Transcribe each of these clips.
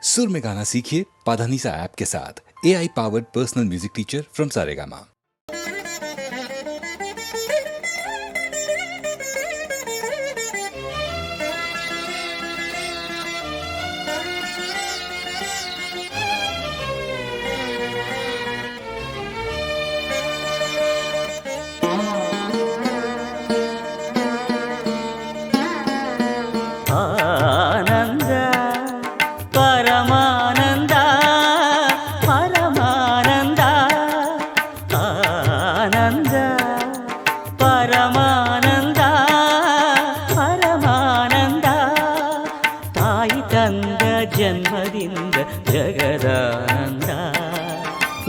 सुर में गाना सीखिए पाधानीसा ऐप के साथ। AI powered personal music teacher from Saregama. ಆನಂದ ಪರಮಾನಂದ ಪರಮಾನಂದ ಆನಂದ ಪರಮಾನಂದ ಪರಮಾನಂದ ತಾಯಿ ತಂದ ಜನ್ಮದಿಂದ ಜಗದಾನಂದ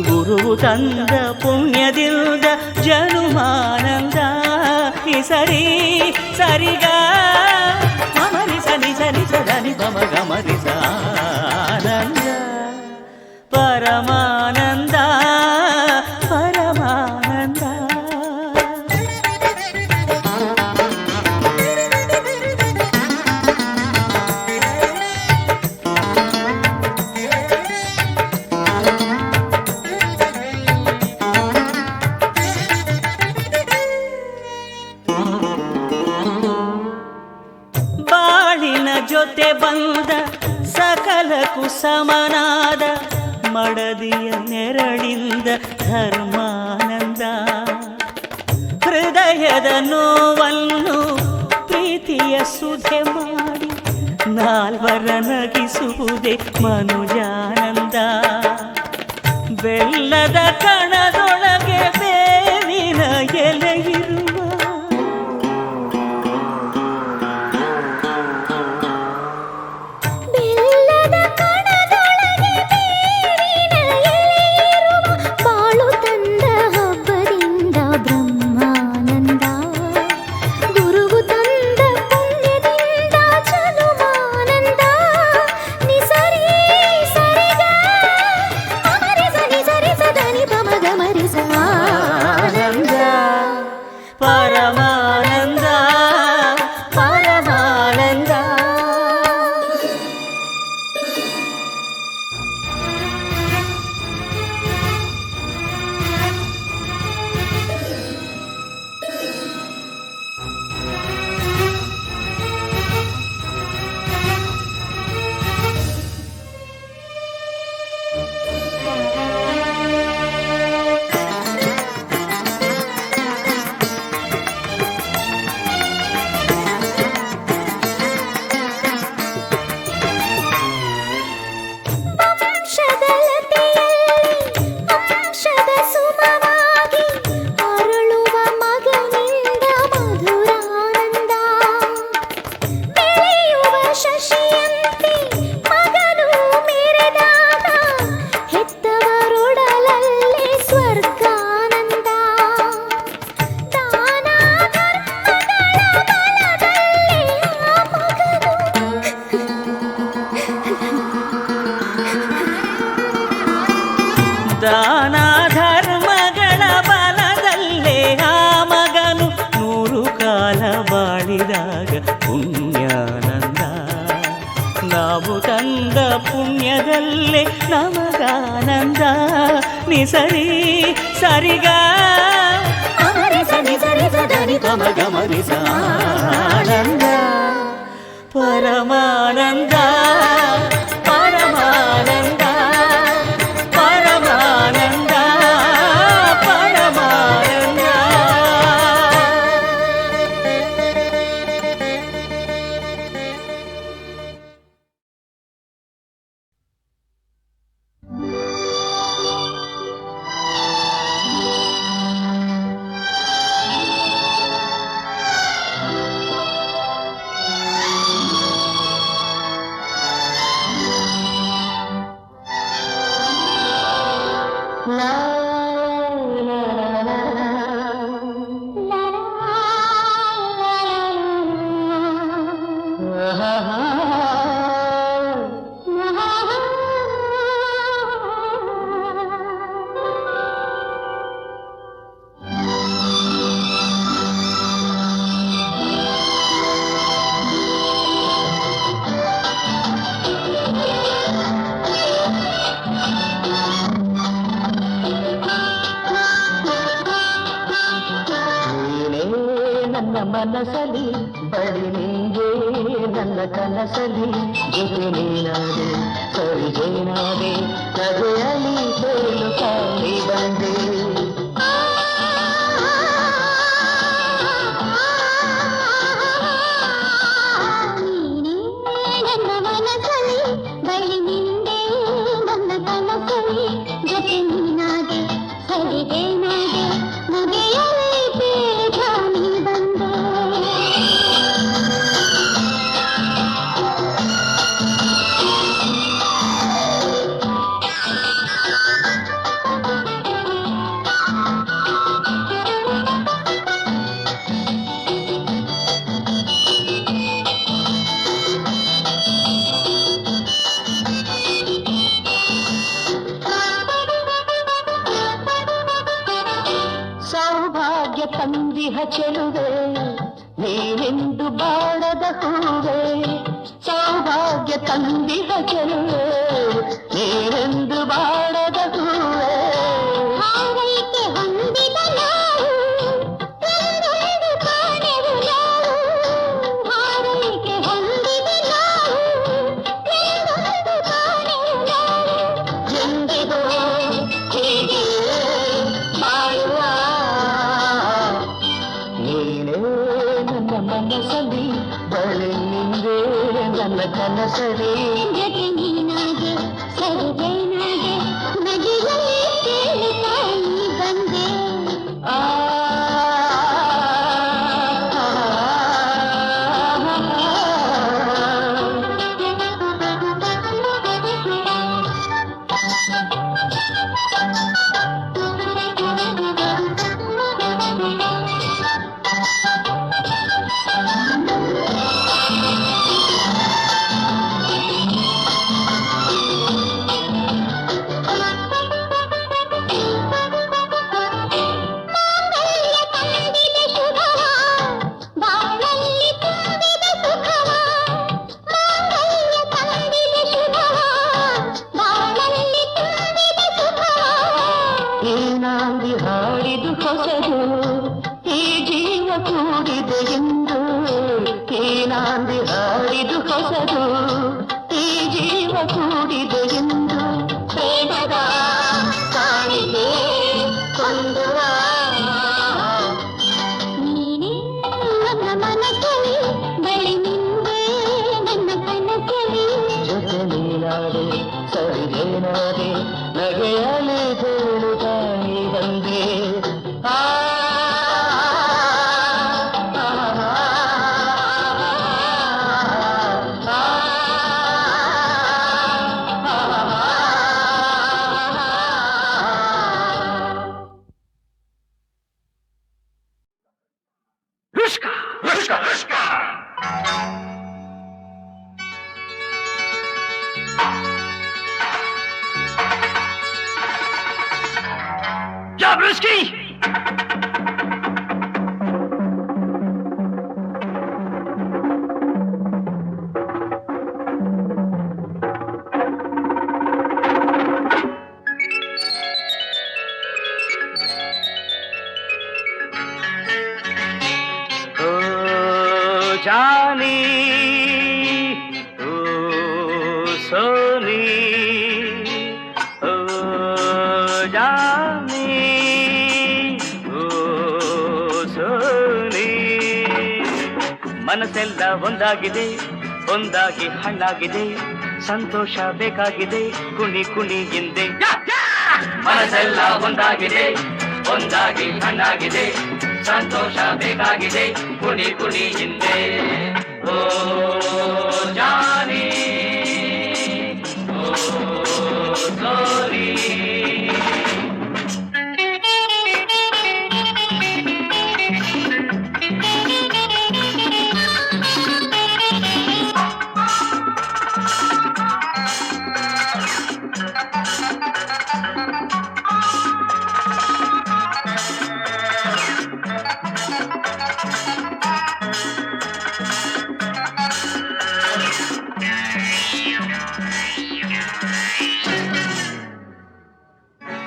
ಗುರು ತಂದ ಪುಣ್ಯದಿಂದ ಜನುಮಾನಂದ ಸರಿ ಸರಿಗ ಸನಿ ಪಮ ಗಮರಿಸ ಆನಂದ ಪರಮಾನಂದ ಪರಮಾನಂದ ಜೊತೆ ಬಂದ ಸಕಲಕ್ಕೂ ಸಮನಾದ ಮಡದಿಯ ನೆರಳಿಂದ ಧರ್ಮಾನಂದ ಹೃದಯದ ನೋವನ್ನು ಪ್ರೀತಿಯ ಸುಧೆ ಮಾಡಿ ನಾಲ್ವರ ನಗಿಸುವುದೇ ಮನುಜಾನಂದ ಬೆಲ್ಲದ ಕಣದೊಳಗೆ ಬೇವಿನ ಎಲೆಯಿರುವ ಪರಮಾನಂದ ಪರಮಾನಂದ ದಾನ ಧರ್ಮಗಳ ಬಲದಲ್ಲೇ ಆ ಮಗನು 100 ಕಾಲ ಬಾಳಿದಾಗ ಪುಣ್ಯಾನಂದ ನಾವು ತಂದ ಪುಣ್ಯದಲ್ಲೇ ನಮಗಾನಂದ ನಿಸರಿ ಸರಿಗ ಸನಿ ಸರಿ ಸರಿ ಪಮ ಗಮರಿಸ ಆನಂದ ಪರಮಾನಂದ ಪರಮಾನಂದ ಮನಸಲಿ ಬಳಿ ನಿಂಗೆ ನನ್ನ ಕನಸಲಿ ಜೊತೆ ನೀನಾದೆ ಸರಿಜೇನಾದೆ ನಗೆಯಲಿ ತೇಲು ಕಾಣಿ ಬಂದೆ ತಂದಿಹ ಚೆಲುವೆ ನೀನೆಂದು ಬಾಡದ ಹೂವೆ ಸೌಭಾಗ್ಯ ತಂದಿಹ ಚೆಲುವೆ ನೀನೆಂದು ಬಾಡದ ಹೂವೆ ಹಾರೈಕೆ ಹೊಂದಿದ ನಾವು ಎಲ್ಲೆಂದು ಕಾಣೆವು ನಾವು ಹಾರೈಕೆ ಹೊಂದಿದ ನಾವು ಎಲ್ಲೆಂದು ಕಾಣೆವು ನಾವು ಎಂದಿಗೂ ಹೀಗೆ ಬಾಳುವ ಮನಸಲಿ ಬಳಿ ನಿಂದೆ ನನ್ನ ಕನಸಲಿ ಜೊತೆ ನೀನಾಗೆ ಸರಿಗೇನಾಗೆ ನಗೆಯಲ್ಲಿ ತೇಲಿ ತಾಯಿ ಬಂದೆ ನಾಂದಿ ಹಾಡಿದು ಹೊಸದು ಈ ಜೀವ ಕೂಡಿದೆ ಎಂದು ಈ ನಾಂದಿ ಹಾಡಿದು ಹೊಸದು ಈ ಜೀವ ಕೂಡಿದೆ ಎಂದು ಪ್ರೇಮದ ಕಾಣಿಕೆ ಕೊಂಡುವ ನೀನೇ ನನ್ನ ಮನಸಲಿ ಬಳಿ ನಿಂದೆ ನನ್ನ ಕನಸಲಿ ಜೊತೆ ನೀನಾದೆ ಸರಿಗೇನಾದೆ ನಗೆಯಲಿ ತೇಲು ತಾಯಿ ಬಂದೆ Jabruski! Oh, Johnny, oh, Sonny, oh, Johnny. ಮನಸ್ಸೆಲ್ಲ ಒಂದಾಗಿದೆ ಒಂದಾಗಿ ಹಣ್ಣಾಗಿದೆ ಸಂತೋಷ ಬೇಕಾಗಿದೆ ಕುಣಿ ಕುಣಿ ಹಿಂದೆ ಮನಸ್ಸೆಲ್ಲ ಒಂದಾಗಿದೆ ಒಂದಾಗಿ ಹಣ್ಣಾಗಿದೆ ಸಂತೋಷ ಬೇಕಾಗಿದೆ ಕುಣಿ ಕುಣಿ ಹಿಂದೆ ಓ ಜಾನಿ ಓ ಸೋರಿ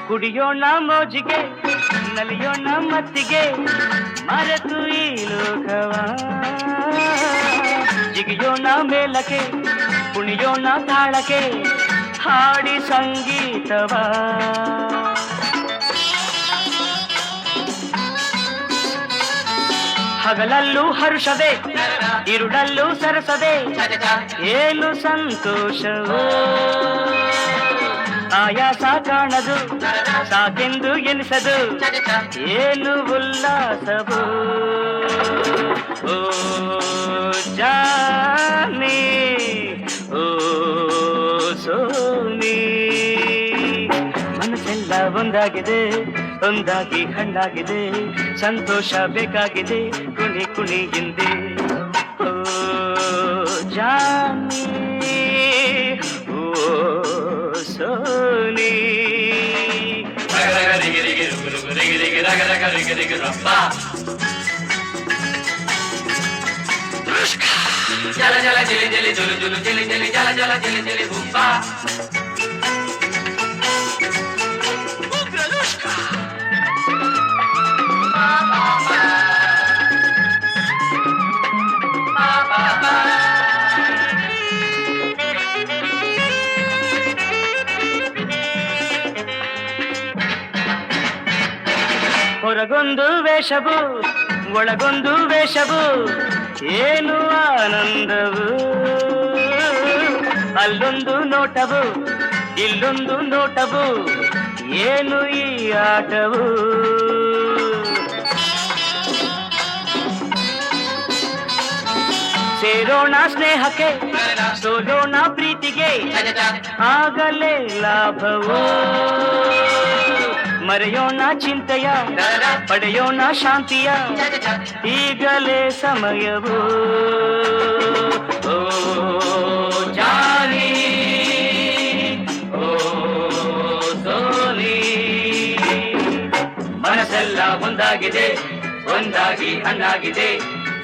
ಕುಡಿಯೋಣ ಮೋಜಿಗೆ ನಲಿಯೋಣ ಮತ್ತಿಗೆ ಮರೆತು ಈ ಲೋಕವ ಜಿಗಿಯೋಣ ಮೇಲಕ್ಕೆ ಕುಣಿಯೋಣ ತಾಳಕ್ಕೆ ಹಾಡಿ ಸಂಗೀತವ ಹಗಲಲ್ಲೂ ಹರುಷವೇ ಇರುಳಲ್ಲೂ ಸರಸವೇ ಏನು ಸಂತೋಷವೋ ಆಯಾಸ ಕಾಣದು ಸಾಕೆಂದು ಎನಿಸದು ಏನು ಉಲ್ಲಾಸವೋ ಓ ಜಾನಿ ಓ ಸೋನಿ ಮನಸ್ಸೆಲ್ಲ ಒಂದಾಗಿದೆ ಒಂದಾಗಿ ಹಣ್ಣಾಗಿದೆ ಸಂತೋಷ ಬೇಕಾಗಿದೆ ಕುಣಿ ಕುಣಿ ಹಿಂದೆ ಓ ಜಾನಿ ಓ ಸೋನಿ ಜಲ ಜಲ ಜಲಿ ಜಲಿ ಜುಲು ಜುಲು ಜಲಿ ಜಲಿ ಜಲ ಜಲ ಜಲಿ ಜಲಿ ಹುಬ್ಬ ಹೊರಗೊಂದು ವೇಷವು ಒಳಗೊಂದು ವೇಷವು ಏನು ಆನಂದವು ಅಲ್ಲೊಂದು ನೋಟವು ಇಲ್ಲೊಂದು ನೋಟವು ಏನು ಈ ಆಟವು ಸೇರೋಣ ಸ್ನೇಹಕ್ಕೆ ಸೋಲೋಣ ಪ್ರೀತಿಗೆ ಆಗಲೇ ಲಾಭವು ಮರೆಯೋಣ ಚಿಂತೆಯ ಪಡೆಯೋಣ ಶಾಂತಿಯ ಈಗಲೇ ಸಮಯವು ಓ ಜಾನಿ ಓ ಸೋನಿ ಮನಸ್ಸೆಲ್ಲ ಒಂದಾಗಿದೆ ಒಂದಾಗಿ ಹಣ್ಣಾಗಿದೆ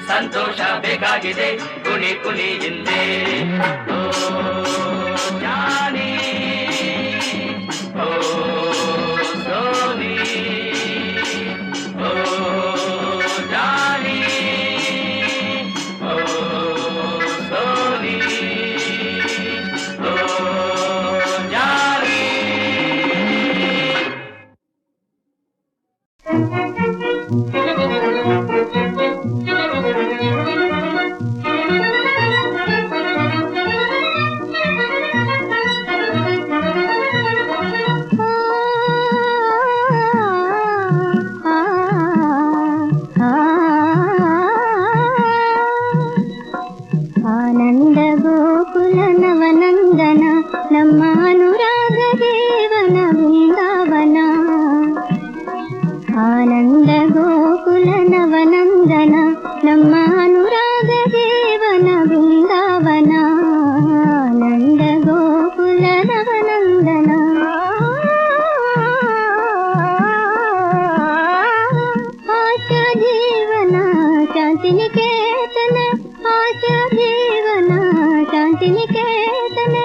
ಸಂತೋಷ ಬೇಕಾಗಿದೆ ಕುಣಿ ಕುಣಿ ಹಿಂದೆ ಓ ಜಾನಿ ಓ ಸೋನಿ ಓ ಜಾನಿ ಓ ಸೋನಿ ಓ ಜಾನಿ ಆನಂದ ಗೋಕುಲ ನವನಂದನ ನಮ್ಮ ಅನುರಾಗ ದೇವನ ಬೃಂದಾವನ ಆನಂದ ಗೋಕುಲ ನವನಂದನ ನಮ್ಮ ಅನುರಾಗ ದೇವನ ಬೃಂದಾವನ ಆನಂದ ಗೋಕುಲ ನವನಂದನ ಆಶಾ ಜೀವನ ಶಾಂತಿ ನಿಕೇತನ ಆಶಾ ಜೀವನ ಶಾಂತಿ ನಿಕೇತನ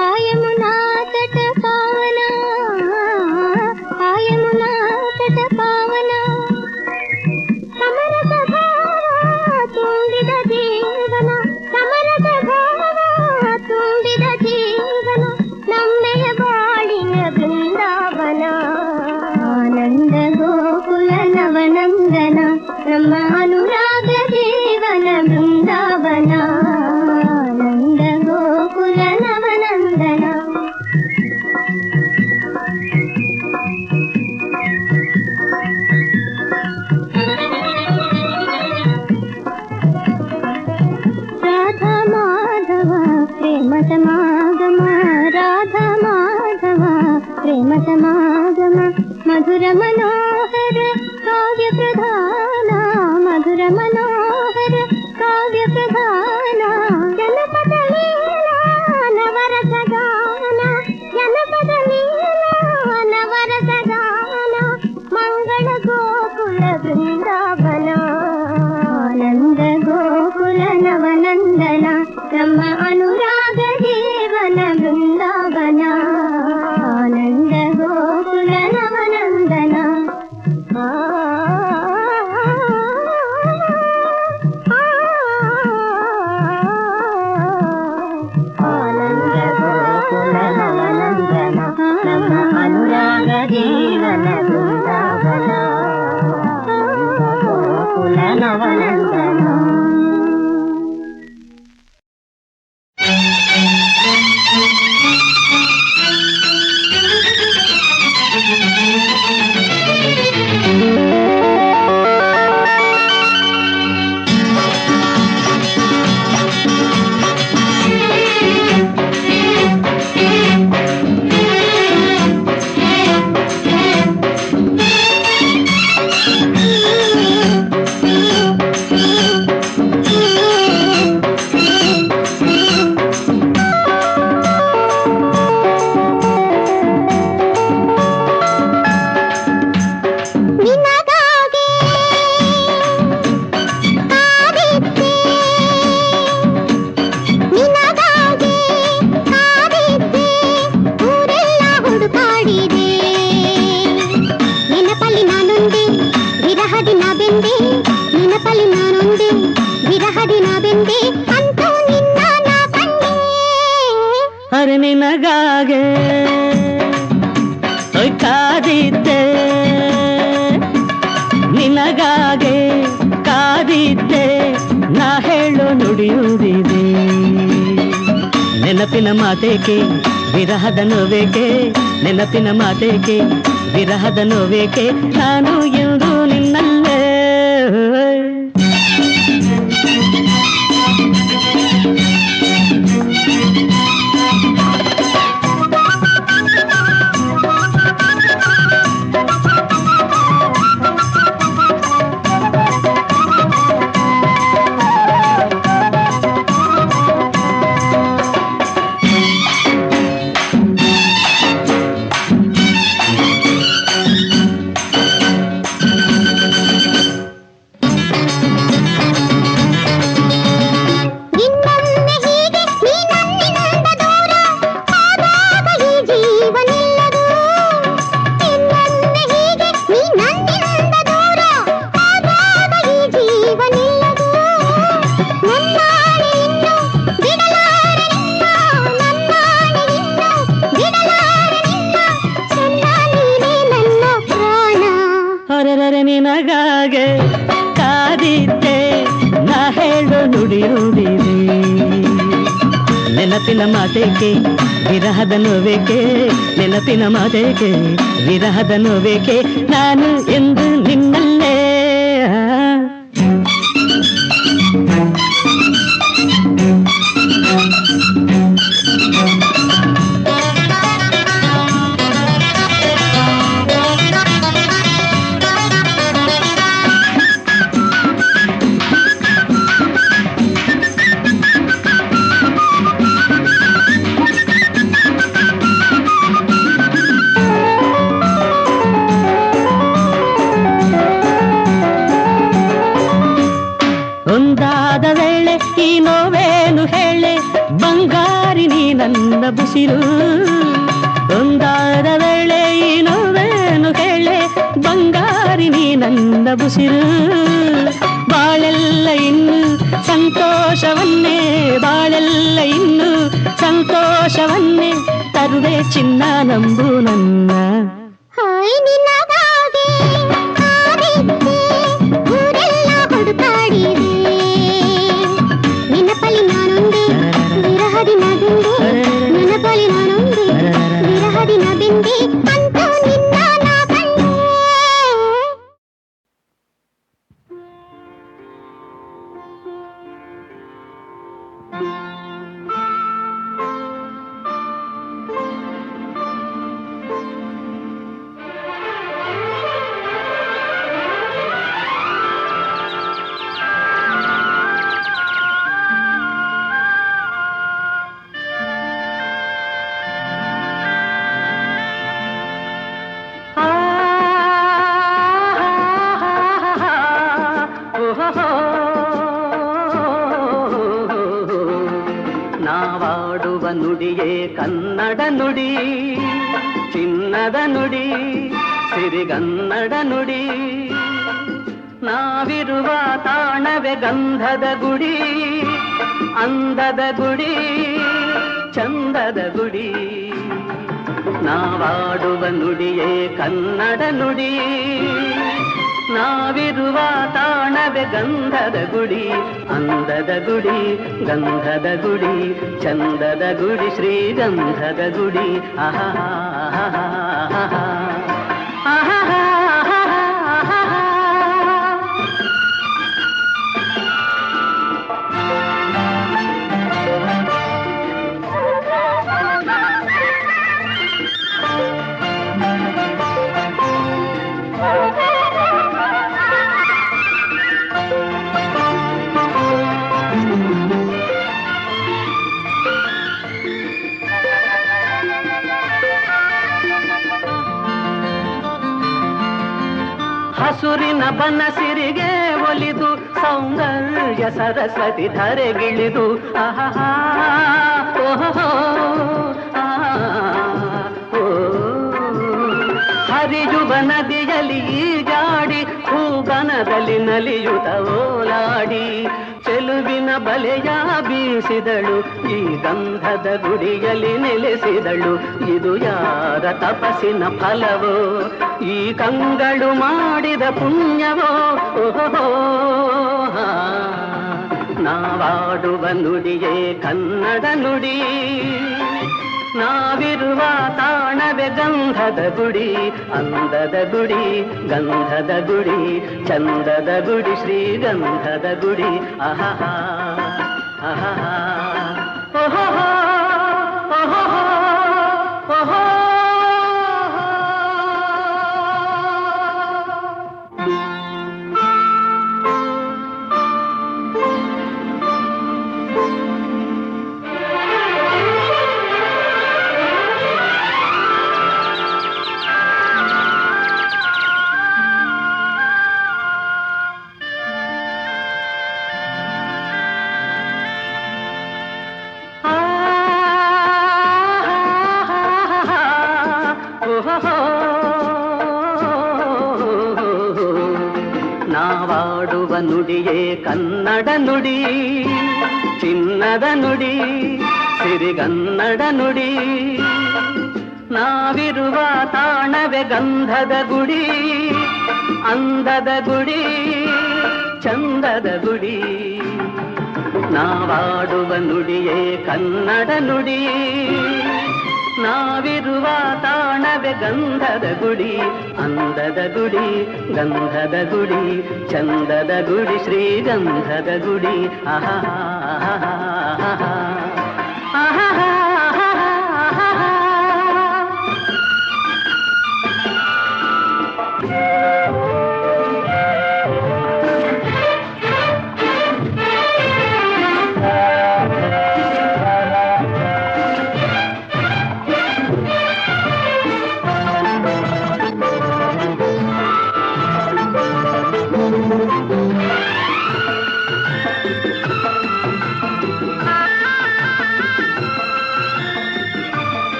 ಆಯಮುನಾ ತಟ ಪಾವನ ಆಯಮುನಾ ತಟ ಪಾವನ ಸಮರಸ ಭಾವ ತುಂಬಿದ ಜೀವನ ಸಮರಸ ಭಾವ ತುಂಬಿದ ಜೀವನ ನಮ್ಮೆಯ ಬಾಳಿನ ಬೃಂದಾವನ ಆನಂದ ಗೋಕುಲ ನವನಂದನ ನಮ್ಮ ಅನುರಾಗ ಜೀವನ ಬೃಂದಾವನ ಆನಂದ ಗೋಕುಲ ನವನಂದನ ರಾಧಾ ಮಾಧವ ಪ್ರೇಮ ಸಮಾಗಮ ರಾಧಾ ಮಾಧವ ಪ್ರೇಮ ಸಮಾಗಮ ಮಧುರ ಮನೋಹರ ಕಾವ್ಯ ಪ್ರಧಾನ ಮಧುರ ಮನೋಹರ ಕಾವ್ಯ ಪ್ರಧಾನ ಜನಪದ ಲೀಲಾ ನವರಸ ಗಾನ ಜನಪದ ಲೀಲಾ ನವರಸ ಗಾನ ಮಂಗಳ ಗೋಕುಲ ಬೃಂದಾವನ ಆನಂದ ಗೋಕುಲ ನವನಂದನ ನಮ್ಮ ಅನುರಾಗ ಜೀವನ ಬೃಂದಾವನ ಆನಂದ ಗೋಕುಲ ನವನಂದನ ಆ ನಿನಗಾಗೆ ಕಾದಿದ್ದೆ ನಿನಗಾಗೆ ಕಾದಿದ್ದೆ ನಾ ಹೇಳೋ ನುಡಿಯುವುದಿದೆ ನೆನಪಿನ ಮಾತೇಕೆ ವಿರಹದ ನೋವೇಕೆ ನೆನಪಿನ ಮಾತೇಕೆ ವಿರಹದ ನೋವೇಕೆ ನಾನು ಎಂದು ನಿನ್ನಲ್ಲೇ ನಿನಗಾಗೆ ಕಾದಿದ್ದೆ ನಾ ಹೇಳೋ ನುಡಿಯುವುದಿದೆ ನೆನಪಿನ ಮಾತೇಕೆ ವಿರಹದ ನೋವೇಕೆ ನೆನಪಿನ ಮಾತೇಕೆ ವಿರಹದ ನೋವೇಕೆ ನಾನು ಎಂದು ನಿನ್ನಲ್ಲೇ ಒಂದಾದ ವೇಳೆ ಈ ನೋವೇನು ಹೇಳೆ ಬಂಗಾರಿ ನೀ ನನ್ನ ಬುಸಿರು ಒಂದಾದ ವೇಳೆ ಈ ನೋವೇನು ಹೇಳೆ ಬಂಗಾರಿ ನೀ ನನ್ನ ಬುಸಿರು ಬಾಳೆಲ್ಲ ಇನ್ನು ಸಂತೋಷವನ್ನೇ ಬಾಳೆಲ್ಲ ಇನ್ನು ಸಂತೋಷವನ್ನೇ ತರುವೆ ಚಿನ್ನ ನಂಬು ನನ್ನ ಹಾಯ್ ನಿನಗಾಗೆ ಕಾದಿದ್ದೆ ಊರೆಲ್ಲ ಹುಡುಕಾಡಿದೆ ನೆನಪಲ್ಲಿ ನಾನೊಂದೇ ವಿರಹದಿ ನದಿಂದೆ ನೆನಪಲ್ಲಿ ನಾನೊಂದೇ ವಿರಹದಿ ನದಿಂದೆ ಅಂತ ನಿನ್ನ ನಾ ಕಂಡೆ ನಾವಾಡುವ ನುಡಿಯೇ ಕನ್ನಡ ನುಡಿ ಚಿನ್ನದ ನುಡಿ ಸಿರಿಗನ್ನಡ ನುಡಿ ನಾವಿರುವ ತಾಣವೇ ಗಂಧದ ಗುಡಿ ಅಂದದ ಗುಡಿ ಚಂದದ ಗುಡಿ ನಾವಾಡುವ ನುಡಿಯೇ ಕನ್ನಡ ನುಡಿ ನಾವಿರುವ ತಾಣವೇ ಗಂಧದ ಗುಡಿ ಅಂದದ ಗುಡಿ ಗಂಧದ ಗುಡಿ ಚಂದದ ಗುಡಿ ಶ್ರೀಗಂಧದ ಗುಡಿ ಆಹಾ ಹಸುರಿನ ಬನಸಿರಿಗೆ ಒಲಿದು ಸೌಂದರ್ಯ ಸರಸ್ವತಿ ಧರೆಗಿಳಿದು ಆಹಾ ಹರಿಯುವ ನದಿಯಲ್ಲಿ ಈಜಾಡಿ ಹೂಗನದಲ್ಲಿ ನಲಿಯುತ್ತ ಓಲಾಡಿ ಚೆಲುವಿನ ಬಲೆಯ ಬೀಸಿದಳು, ಈ ಗಂಧದ ಗುಡಿಯಲ್ಲಿ ನೆಲೆಸಿದಳು. ಇದು ಯಾರ ತಪಸ್ಸಿನ ಫಲವೋ, ಈ ಕಂಗಳು ಮಾಡಿದ ಪುಣ್ಯವೋ? ಓಹೋ, ನಾವಾಡುವ ನುಡಿಯೇ ಕನ್ನಡ ನುಡಿ, ನಾವಿರುವ ತಾಣವೇ ಗಂಧದ ಗುಡಿ. ಅಂದದ ಗುಡಿ, ಗಂಧದ ಗುಡಿ, ಚಂದದ ಗುಡಿ, ಶ್ರೀಗಂಧದ ಗುಡಿ. ಆಹಾ ಆಹಾ ಓಹೋ ಓಹೋ ಓಹೋ. ನಾವಾಡುವ ನುಡಿಯೇ ಕನ್ನಡ ನುಡಿ, ಚಿನ್ನದ ನುಡಿ, ಸಿರಿಗನ್ನಡ ನುಡಿ. ನಾವಿರುವ ತಾಣವೇ ಗಂಧದ ಗುಡಿ, ಅಂದದ ಗುಡಿ, ಚಂದದ ಗುಡಿ. ನಾವಾಡುವ ನುಡಿಯೇ ಕನ್ನಡ ನುಡಿ, ನಾವಿರುವ ತಾಣವೇ ಗಂಧದ ಗುಡಿ. ಅಂದದ ಗುಡಿ, ಗಂಧದ ಗುಡಿ, ಚಂದದ ಗುಡಿ, ಶ್ರೀಗಂಧದ ಗುಡಿ. ಆಹಾ ಆಹಾ ಆಹಾ.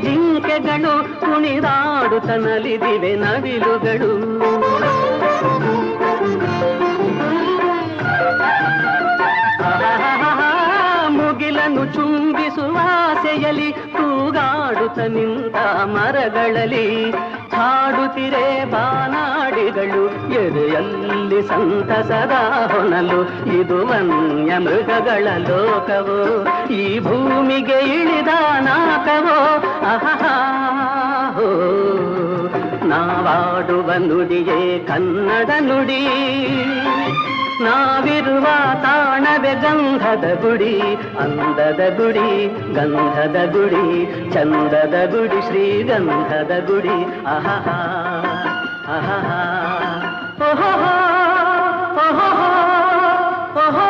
ಜಿಂಕೆಗಳು ಕುಣಿದಾಡುತ್ತನಲಿದಿವೆ ನವಿಲುಗಳು. ಮುಗಿಲನ್ನು ಚುಂಬಿಸುವ ಆಸೆಯಲ್ಲಿ ತೂಗಾಡುತ್ತ ನಿಂತ ಮರಗಳಲ್ಲಿ ಹಾಡುತ್ತಿರೆ ಬಾನಾಡಿಗಳು. ಎದೆಯಲ್ಲಿ ಸಂತಸದ ಹೊನಲು, ಇದು ವನ್ಯ ಮೃಗಗಳ ಲೋಕವೋ, ಈ ಭೂಮಿಗೆ ಇಳಿದ ನಾಕವೋ. ಆಹಾ ನಾವಾಡುವ ನುಡಿಯೇ ಕನ್ನಡ ನುಡಿ, ನಾವಿರುವ ತಾಣವೇ ಗಂಧದ ಗುಡಿ. ಅಂದದ ಗುಡಿ, ಗಂಧದ ಗುಡಿ, ಚಂದದ ಗುಡಿ, ಶ್ರೀಗಂಧದ ಗುಡಿ. ಆಹಾ ಆಹಾ ಓಹೋ ಓಹೋ ಓಹೋ.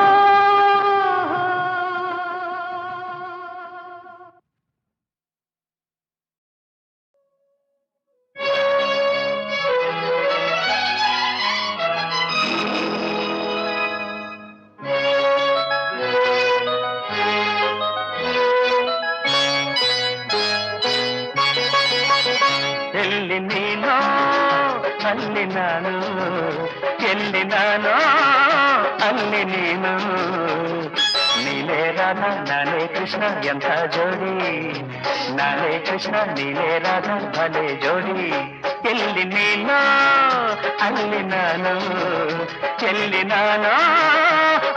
ಎಲ್ಲಿ ನೀನೋ ಅಲ್ಲಿ ನಾನು, ಎಲ್ಲಿ ನಾನೋ ಅಲ್ಲಿ ನೀನು. ನೀಲೇ ರಾಧಾ ನಾನೇ ಕೃಷ್ಣ ಎಂಥ ಜೋಡಿ, ನಾನೇ ಕೃಷ್ಣ ನೀಲೇ ರಾಧಾ ಭಲೆ ಜೋಡಿ. ಎಲ್ಲಿ ನೀನೋ ಅಲ್ಲಿ ನಾನು, ಎಲ್ಲಿ ನಾನೋ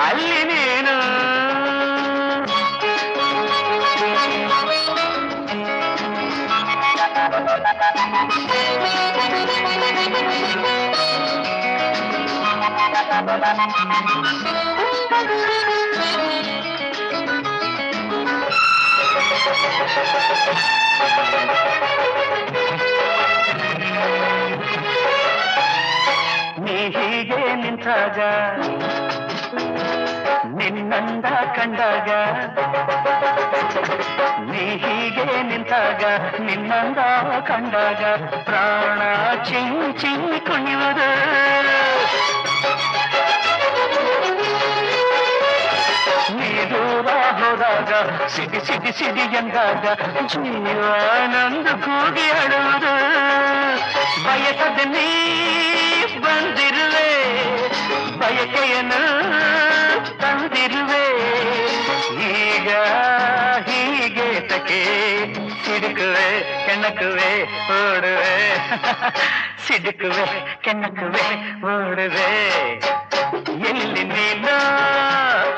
ಅಲ್ಲಿ ನೀನು. ನೀ ಹೀಗೆ ನಿಂತಾಗ, ನಿನ್ನಂದ ಕಂಡಾಗ, ನೀ ಹೀಗೆ ನಿಂತಾಗ, ನಿನ್ನಂದ ಕಂಡಾಗ ಪ್ರಾಣ ಚಿಂಚಿ ಕುಣಿಯುವುದು. ನೀ ದೂರ ಹೋದಾಗ ಸಿಡಿ ಸಿಡಿ ಸಿಡಿ ಎಂದಾಗ ಜೀವಾನಂದ ಕೂಗಿ ಅಳುವುದು ಬಯಸದ ನೀ ಬಂದಿರುವೆ ಬಯಕೆಯನ್ನು ತಂದಿರುವೆ ಈಗ ಹೀಗೆ ತಕೆ ಸಿಡುಕುವೆ ಕೆಣಕುವೆ ಓಡುವೆ ಸಿಡುಕುವೆ ಕೆಣಕುವೆ ಓಡುವೆ ಎಲ್ಲಿ ನೀನು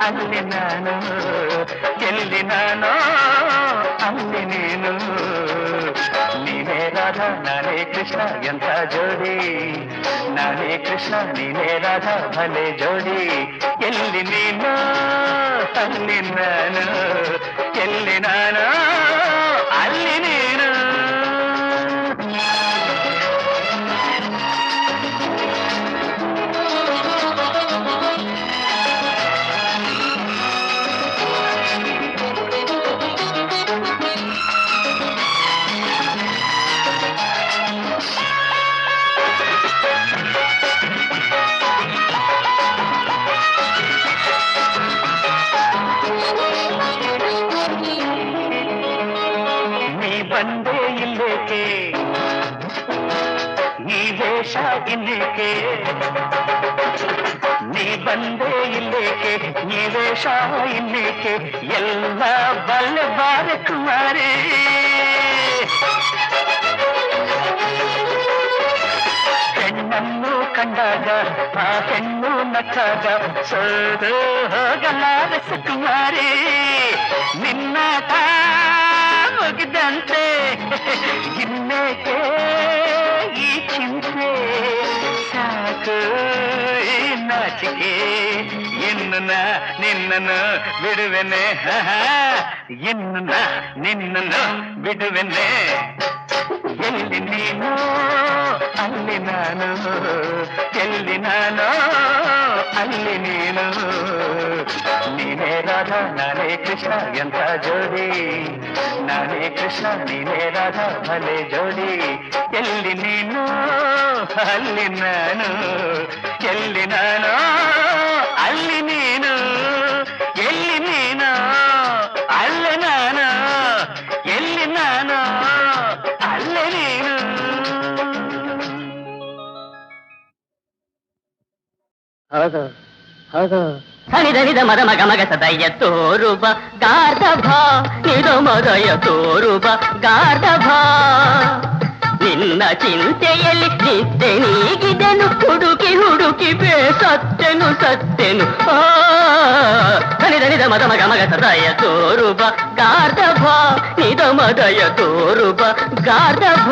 ಅಲ್ಲಿ ನಾನು ಎಲ್ಲಿ ನಾನು ಅಲ್ಲಿ ನೀನು ನೀನೇ ರಾಧಾ ನಾನೇ ಕೃಷ್ಣ ಎಂಥ ಜೋಡಿ ನಾನೇ ಕೃಷ್ಣ ನೀನೇ ರಾಧಾ ಭಲೆ ಜೋಡಿ ಎಲ್ಲಿ ನೀನು ಅಲ್ಲಿ ನಾನು ಎಲ್ಲಿ ನಾನು ಅಲ್ಲಿ ನೀನು ಬಂದೆ ಇಲ್ಲೇಕೆ ಈ ವೇಷ ಇನ್ನೇಕೆ ನೀ ಬಂದೆ ಇಲ್ಲೇಕೆ ಈ ವೇಷ ಇನ್ನೇಕೆ ಎಲ್ಲ ಬಲ್ಲೆ ಬಾರೆ ಕುಮಾರಿ ಹೆಣ್ಣನ್ನು ಕಂಡಾಗ ಆ ಹೆಣ್ಣು ನಕ್ಕಾಗ ಸೋದು ಹೋಗಲಾರ ಸುಕುಮಾರಿ ನಿನ್ನಾಟ ಮುಗಿದಂತೆ ಇನ್ನೇಕೆ ಈ ಚಿಂತೆ ಸಾಕು ಈ ನಾಚಿಕೆ ಇನ್ನು ನಿನ್ನನ್ನು ಬಿಡುವೆನೆ ಇನ್ನು ನಿನ್ನನ್ನು ಬಿಡುವೆನೆ ಎಲ್ಲಿ ನೀನು ಅಲ್ಲಿ ನಾನು ಎಲ್ಲಿ ನಾನು ಅಲ್ಲಿ ನೀನು ನೀನೇ ರಾಧಾ ನಾನೇ ಕೃಷ್ಣ ಎಂಥ ಜೋಡಿ ನಾನೇ ಕೃಷ್ಣ ನೀನೇ ರಾಧಾ ಭಲೆ ಜೋಡಿ ಎಲ್ಲಿ ನೀನು ಅಲ್ಲಿ ನಾನು ಎಲ್ಲಿ ನಾನು ಅಲ್ಲಿ ನೀನು ಎಲ್ಲಿ ನೀನು ಅಲ್ಲಿ ನಾನು ಎಲ್ಲಿ ನಾನು ಅಲ್ಲಿ ನೀನು ಹೌದು ಹೌದು ಸನಿದನಿದ ಮದ ಮಗ ಮಗ ಸದಯ ತೋರುಬ ಗಾರ್ಧಭ ನಿದ ಮದಯ ತೋರುಬ ಗಾರ್ಧಭ ನಿನ್ನ ಚಿಂತೆಯಲ್ಲಿ ನಿದ್ದೆ ನೀಗಿದೆನು ಹುಡುಕಿ ಹುಡುಕಿ ಸತ್ತೆನು ಸತ್ತೆನು ಸನಿದನಿದ ಮದ ಮಗ ಮಗ ಸದಯ ತೋರುಬ ಗಾರ್ಧಭ ನಿದ ಮದಯ ತೋರುಬ ಗಾರ್ಧಭ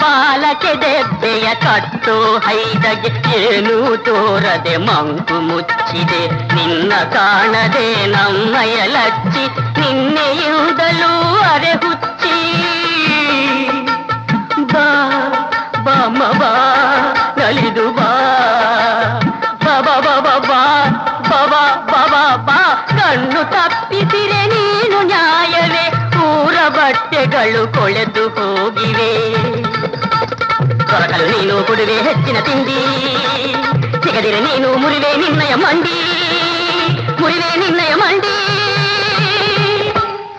ಬಾಲಕ್ಕೆ ದೆಬ್ಬೆಯ ಕಟ್ಟು ಹೈದಗೆ ಏನು ತೋರದೆ ಮಂಕು ಮುಚ್ಚಿದೆ ನಿನ್ನ ಕಾಣದೆ ನಮ್ಮಯ ಲಚ್ಚಿ ನಿನ್ನೆಯುದಲು ಅರೆ ಹುಚ್ಚಿ ಬಾ ಬಾಮ ಬಾ ನಲಿದು ಬಾ ಬಾಬಾ ಬಾಬಾ ಬಾ ಬಾಬಾ ಬಾಬಾ ಬಾ ಕಣ್ಣು ತಪ್ಪಿಸಿರೆ ನೀನು ನ್ಯಾಯವೇ ಊರ ಬಟ್ಟೆಗಳು ಕೊಳೆತು ಹೋಗಿವೆ ಕೊರಕಲು ನೀನು ಕೊಡುವೆ ಹೆಚ್ಚಿನ ತಿಂಡಿ ಸಿಗದಿರೆ ನೀನು ಮುರಿವೆ ನಿನ್ನಯ ಮಂಡಿ ಮುರಿವೆ ನಿನ್ನಯ ಮಂಡಿ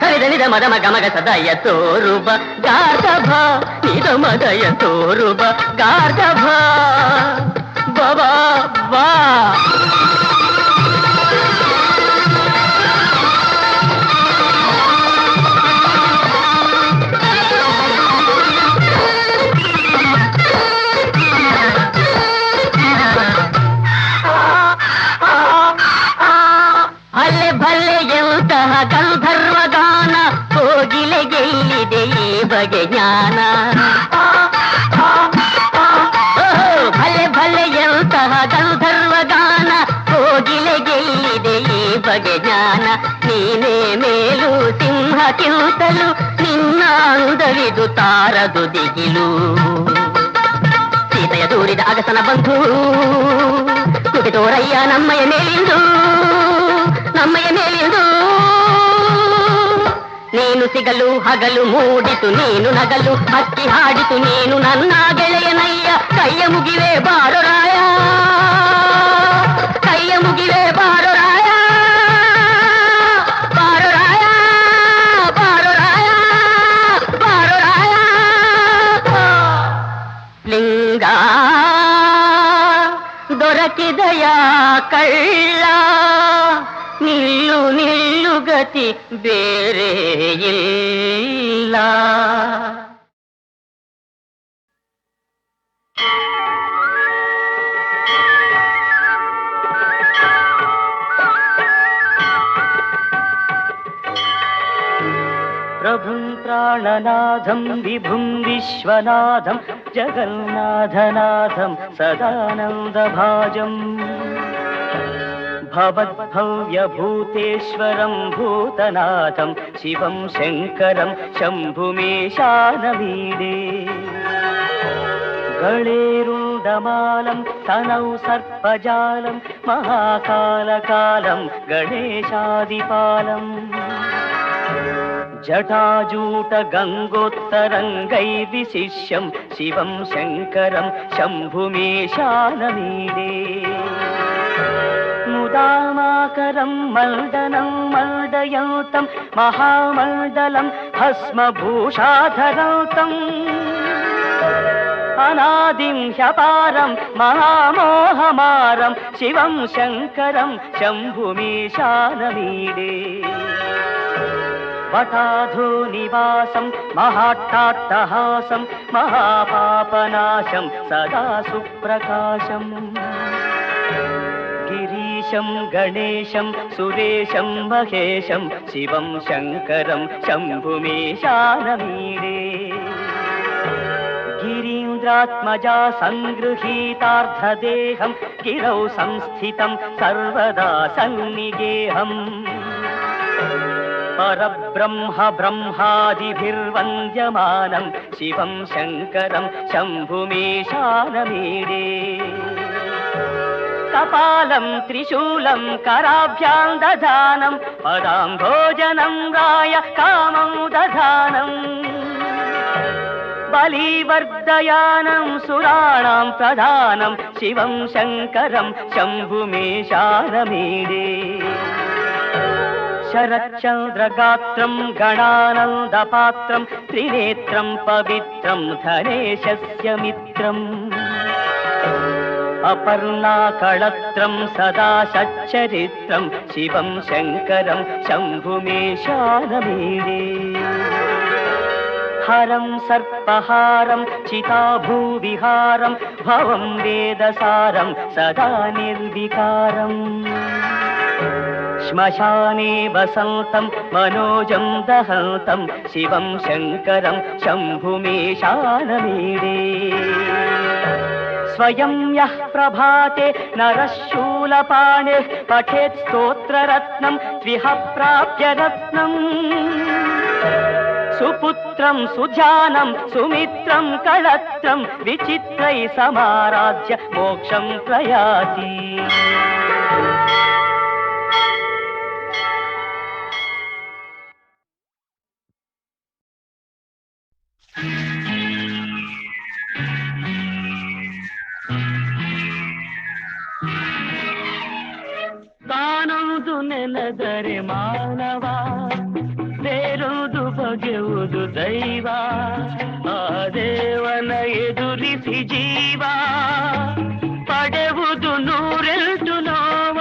ಸರಿದನಿದ ಮದ ಮಗ ಮಗ ಸದಯ ತೋರುಬ ಗಾರ್ಧಭ ನಿದ ಮದಯ ತೋರುಬ ಗಾರ್ಧಭ ಬಾಬಾ ಬಾ ಗಂಧರ್ವ ಗಾನ ಕೋಗಿಲೆಗೆಲ್ಲಿದೆ ಈ ಬಗೆ ಜ್ಞಾನ ಭಲೆ ಭಲೆ ಎಂತಹ ಗಂಧರ್ವ ಗಾನ ಕೋಗಿಲೆಗೆಲ್ಲಿದೆ ಈ ಬಗೆ ಜ್ಞಾನ ನೀನೇ ಮೇಲು ಸಿಂಹ ಕಿಂತಲು ನಿನ್ನ ಅಂದವಿದು ತಾರದು ದಿಗಿಲು ಸೀತೆಯ ದೂರಿದ ಅಗಸನ ಬಂಧು ಕುಟಿತೋರಯ್ಯ ನಮ್ಮಯ ಮೇಲಿಂದು ನಮ್ಮಯ ಮೇಲಿಂದು ನೀನು ಸಿಗಲು ಹಗಲು ಮೂಡಿತು ನೀನು ನಗಲು ಹಕ್ಕಿ ಹಾಡಿತು ನೀನು ನನ್ನ ಗೆಳೆಯನಯ್ಯ ಕೈಯ ಮುಗಿವೆ ಬಾರೋ ರಾಯ ಕೈಯ ಮುಗಿವೆ ಬಾರೋ ರಾಯ ಬಾರೋ ರಾಯ ಬಾರೋ ರಾಯ ಬಾರೋ ರಾಯ ಲಿಂಗ ದೊರಕಿದಯ ಕಳ್ಳ ನಿಲ್ಲು ನಿಲ್ಲು ಗತಿ ಬೇರೆ ಇಲ್ಲ प्रभुं प्राणनाथं विभुं विश्वनाथं जगन्नाथनाथं सदानन्दभाजम् भवद्भव्यभूतेश्वरं भूतनाथं शिवं शङ्करं शम्भुमेशानमीडे गणेरुण्डमालं तनौ सर्पजालं महाकालकालं गणेशादिपालम् जटाजूटगङ्गोत्तरङ्गैर्विशिष्यं शिवं शङ्करं शम्भुमेशानमीडे मुदामाकरं मण्डनं मण्डयन्तं महामण्डलं भस्मभूषाधरन्तम् अनादिं ह्यपारं महामोहमारं शिवं शङ्करं शम्भुमेशानमीडे वटाधोनिवासं महाट्टाट्टहासं महापापनाशं सदा सुप्रकाशम् गिरीशं गणेशं सुरेशं महेशं शिवं शङ्करं शम्भुमेशानमीडे गिरीन्द्रात्मजा सङ्गृहीतार्धदेहं गिरौ संस्थितं सर्वदा सन्निगेहम् परब्रह्म ब्रह्मादिभिर्वन्द्यमानं शिवं शङ्करं शम्भुमेशानमीडे कपालं त्रिशूलं कराभ्यां दधानं पदाम्भोजनं राय कामं दधानं बलिवर्धयानं सुराणां प्रधानं शिवं शङ्करं शम्भुमेशानमीडे शरच्चन्द्रगात्रं गणानन्दपात्रं त्रिनेत्रं पवित्रं धनेशस्य मित्रम् अपर्णाकळत्रं सदा सच्चरित्रं शिवं शङ्करं शम्भुमेशानमीडे हरं सर्पहारं चिताभूविहारं भवं वेदसारं सदा निर्विकारम् श्मशाने वसन्तं मनोजं दहन्तं शिवं शङ्करं शम्भुमेशानमीडे स्वयं यः प्रभाते नरः शूलपाणिः पठेत् स्तोत्ररत्नं त्विह प्राप्य रत्नम् सुपुत्रं सुजानं सुमित्रं कळत्रं विचित्रैः समाराध्य मोक्षं प्रयाति ತಾನೊಂದು ನೆನೆದರೆ ಮಾನವ ಬೇರೊಂದು ಬಗೆಯುವುದು ದೈವ ಆ ದೇವನ ಎದುರಿಸಿ ಜೀವ ಪಡೆಯುವುದು ನೂರೆಂಟು ನೋವ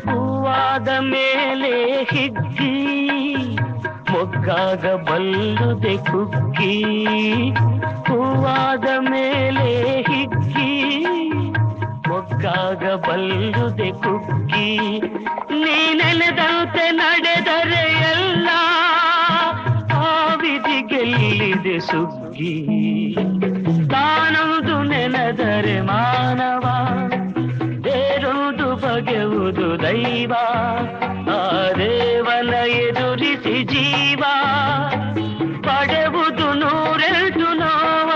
ಹೂವಾದ ಮೇಲೆ ಹಿಗ್ಗಿ ಮೊಗ್ಗಾಗ ಬಲ್ಲುದೆ ಕುಗ್ಗಿ ಹೂವಾದ ಮೇಲೆ ಹಿಗ್ಗಿ ಮೊಗ್ಗಾಗ ಬಲ್ಲುದೆ ಕುಗ್ಗಿ ನೀನೆನೆದಂತೆ ನಡೆದರೆ ಎಲ್ಲ ಆ ವಿಧಿ ಗೆಲ್ಲಿದೆ ಸುಗ್ಗಿ ತಾನೊಂದು ನೆನೆದರೆ ಮಾನವ ಬೇರೊಂದು ಬಗೆಯುವುದು ದೈವ, ಆ ದೇವನ ಎದುರಿಸಿ ಜೀವ ಪಡೆಯುವುದು ನೂರೆಂಟು ನೋವ.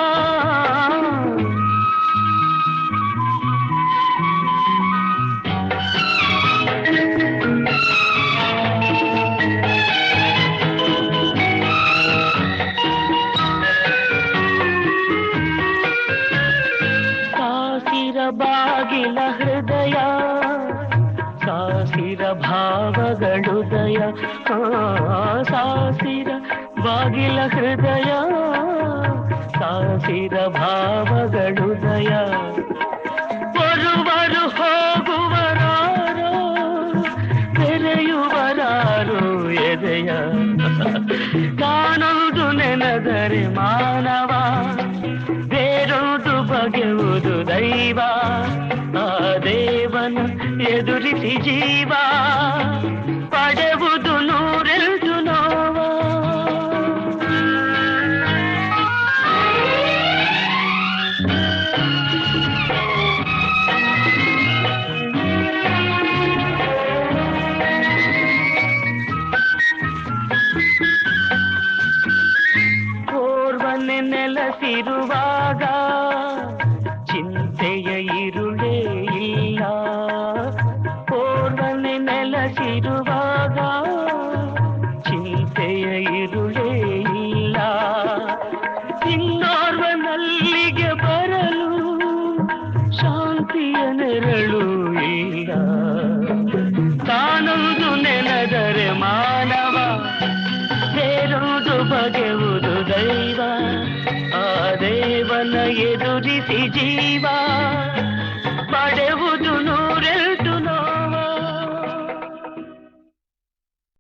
ಸಾಸಿರ ಬಾಗಿಲ ಹೃದಯ, ಸಾಸಿರ ಭಾವಗಳುದಯ, ಸಾಸಿರ ಬಾಗಿಲ ಹೃದಯ, ಸಾಸಿರ ಭಾವಗಳುದಯ. ಬರುವರು ಹೋಗುವರಾರೋ, ತೆರೆಯುವರಾರು ಎದೆಯ. ತಾನೊಂದು ನೆನೆದರೆ ಮಾನವ, ಬೇರೊಂದು ಬಗೆಯುವುದು ದೈವ, ಆ ದೇವನ ಎದುರಿಸಿ ಜೀವ ಪಡೆಯುವುದು ನೂರೆಂಟು ನೋವ. ಓರ್ವನೆ ನೆಲೆಸಿರುವಾಗ ಚಿಂತೆಯ ಇರುಳೇ ಇಲ್ಲ, ಓರ್ವನೆ ನೆಲೆಸಿರುವಾಗ ಚಿಂತೆಯ ಇರುಳೇ ಇಲ್ಲ. ಇನ್ನೋರ್ವನಲ್ಲಿಗೆ ಬರಲು ಶಾಂತಿಯ ನೆರಳು ಇಲ್ಲ. ತಾನೊಂದು ನೆನೆದರೆ ಮಾನವ, ಬೇರೊಂದು ಬಗೆಯುವುದು ದೈವ, ಆ ದೇವನ ಎದುರಿಸಿ ಜೀವ ಪಡೆಯುವುದು